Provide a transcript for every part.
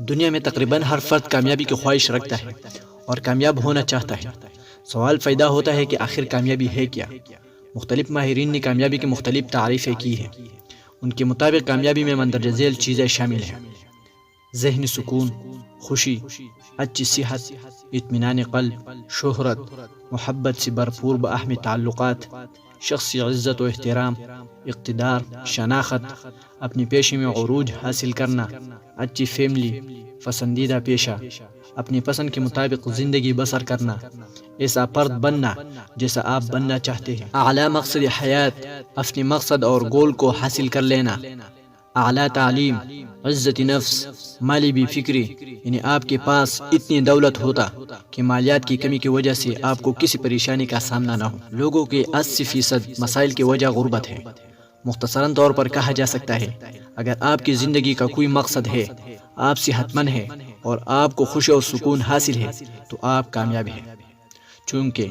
دنیا میں تقریباً ہر فرد کامیابی کی خواہش رکھتا ہے اور کامیاب ہونا چاہتا ہے۔ سوال پیدا ہوتا ہے کہ آخر کامیابی ہے کیا؟ مختلف ماہرین نے کامیابی کی مختلف تعریفیں کی ہیں۔ ان کے مطابق کامیابی میں مندرجہ ذیل چیزیں شامل ہیں: ذہنی سکون، خوشی، اچھی صحت، اطمینان قلب، شہرت، محبت سے بھرپور باہمی تعلقات، شخصی عزت و احترام، اقتدار، شناخت، اپنی پیشے میں عروج حاصل کرنا، اچھی فیملی، پسندیدہ پیشہ، اپنی پسند کے مطابق زندگی بسر کرنا، ایسا فرد بننا جیسا آپ بننا چاہتے ہیں، اعلیٰ مقصد حیات، اپنی مقصد اور گول کو حاصل کر لینا، اعلیٰ تعلیم، عزت نفس، مالی بے فکری، یعنی آپ کے پاس اتنی دولت ہوتا کہ مالیات کی کمی کی وجہ سے آپ کو کسی پریشانی کا سامنا نہ ہو۔ لوگوں کے 80% مسائل کی وجہ غربت ہے۔ مختصراً طور پر کہا جا سکتا ہے، اگر آپ کی زندگی کا کوئی مقصد ہے، آپ صحت مند ہیں اور آپ کو خوشی اور سکون حاصل ہے تو آپ کامیاب ہیں۔ چونکہ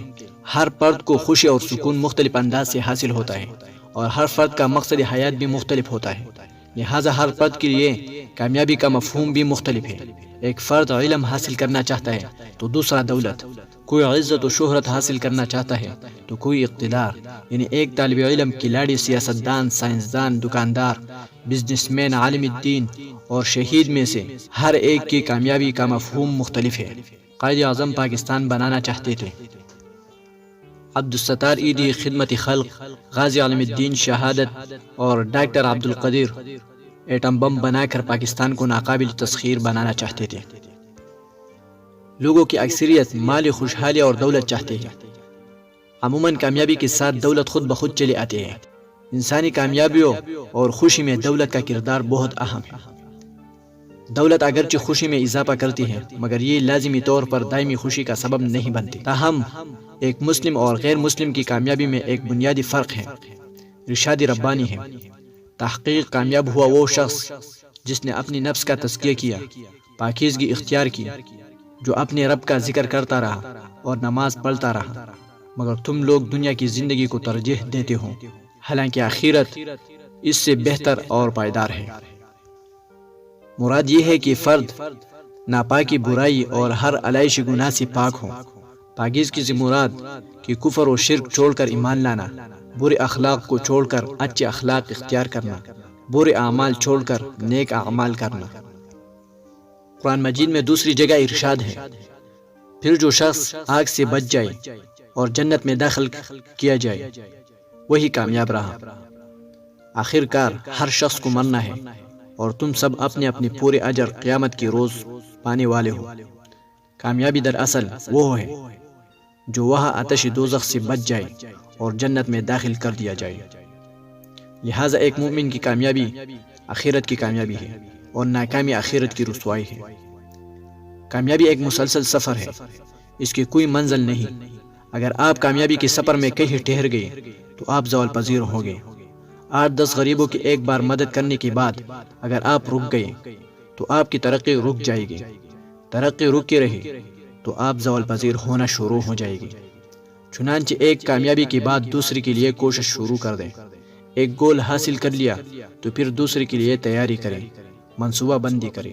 ہر فرد کو خوشی اور سکون مختلف انداز سے حاصل ہوتا ہے اور ہر فرد کا مقصد حیات بھی مختلف ہوتا ہے، لہٰذا ہر فرد کے لیے کامیابی کا مفہوم بھی مختلف ہے۔ ایک فرد علم حاصل کرنا چاہتا ہے تو دوسرا دولت، کوئی عزت و شہرت حاصل کرنا چاہتا ہے تو کوئی اقتدار، یعنی ایک طالب علم، کھلاڑی، سیاستدان، سائنسدان، دکاندار، بزنس مین، عالم الدین اور شہید میں سے ہر ایک کی کامیابی کا مفہوم مختلف ہے۔ قائد اعظم پاکستان بنانا چاہتے تھے، عبدالستار ایدھی خدمت خلق، غازی عالم الدین شہادت اور ڈاکٹر عبدالقدیر ایٹم بم بنا کر پاکستان کو ناقابل تسخیر بنانا چاہتے تھے۔ لوگوں کی اکثریت مالی خوشحالی اور دولت چاہتے ہیں۔ عموماً کامیابی کے ساتھ دولت خود بخود چلے آتے ہیں۔ انسانی کامیابیوں اور خوشی میں دولت کا کردار بہت اہم ہے۔ دولت اگرچہ خوشی میں اضافہ کرتی ہے مگر یہ لازمی طور پر دائمی خوشی کا سبب نہیں بنتی۔ تاہم ایک مسلم اور غیر مسلم کی کامیابی میں ایک بنیادی فرق ہے۔ ارشاد ربانی ہے، تحقیق کامیاب ہوا وہ شخص جس نے اپنی نفس کا تزکیہ کیا، پاکیزگی اختیار کی، جو اپنے رب کا ذکر کرتا رہا اور نماز پڑھتا رہا۔ مگر تم لوگ دنیا کی زندگی کو ترجیح دیتے ہو، حالانکہ آخرت اس سے بہتر اور پائیدار ہے۔ مراد یہ ہے کہ فرد ناپاکی، برائی اور ہر علیش گناہ سے پاک ہو۔ پاکیزگی سے مراد کہ کفر و شرک چھوڑ کر ایمان لانا، برے اخلاق کو چھوڑ کر اچھے اخلاق اختیار کرنا، برے اعمال چھوڑ کر نیک اعمال کرنا۔ قرآن مجید میں دوسری جگہ ارشاد ہے، پھر جو شخص آگ سے بچ جائے اور جنت میں داخل کیا جائے وہی کامیاب رہا۔ آخر کار ہر شخص کو مرنا ہے اور تم سب اپنے اپنے پورے اجر قیامت کے روز پانے والے ہو۔ کامیابی دراصل وہ ہے جو وہاں آتش دوزخ سے بچ جائے اور جنت میں داخل کر دیا جائے۔ لہٰذا ایک مومن کی کامیابی آخرت کی کامیابی ہے اور ناکامی آخرت کی رسوائی ہے۔ کامیابی ایک مسلسل سفر ہے، اس کی کوئی منزل نہیں۔ اگر آپ کامیابی کے سفر میں کہیں ٹھہر گئے تو آپ زوال پذیر ہو گئے۔ 8-10 غریبوں کی ایک بار مدد کرنے کے بعد اگر آپ رک گئے تو آپ کی ترقی رک جائے گی۔ ترقی رکی رہی تو آپ زوال پذیر ہونا شروع ہو جائے گی۔ چنانچہ ایک کامیابی کے بعد دوسری کے لیے کوشش شروع کر دیں۔ ایک گول حاصل کر لیا تو پھر دوسرے کے لیے تیاری کریں، منصوبہ بندی کریں۔